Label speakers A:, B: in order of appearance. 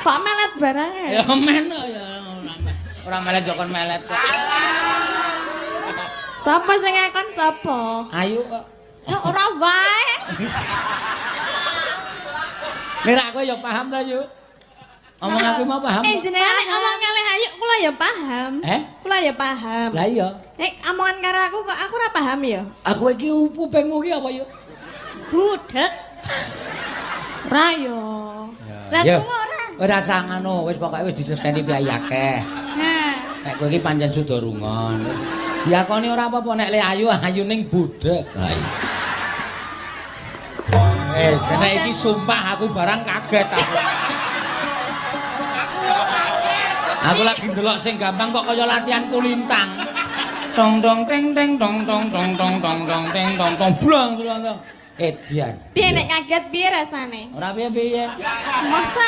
A: Kok melet barang ya?
B: Ya men ya ora melet jokon melet kok.
A: Sapa sing ngakon sapa?
B: Ayu kok.
A: Ya ora wae.
B: Nek kowe ya paham ta, Yu? Omong aku mau paham.
A: Jenengan nek ngomong kalih ayu kula ya paham. Kula ya paham.
B: Lah iya.
A: Nek omongan karo aku kok aku ora paham ya.
B: Aku iki upengmu iki apa, Yu?
A: Budek. Ora yo. Lah
B: Yo.
A: ku ora.
B: Ora usah ngono, wis pokoke wis diseseni piye akeh.
A: Nah,
B: Nek kowe iki pancen suda rungon. Wis diakoni ora apa-apa nek le ayu ayu ning budek. Ha iya. Nek iki sumpah aku barang kaget aku. Aku lagi ndelok sing gampang kok kaya latihan kulintang. Tong tong teng teng tong tong tong tong tong tong teng tong tong blong blong. Edian.
A: piye nek kaget piye rasane?
B: Ora piye-piye.
A: Masa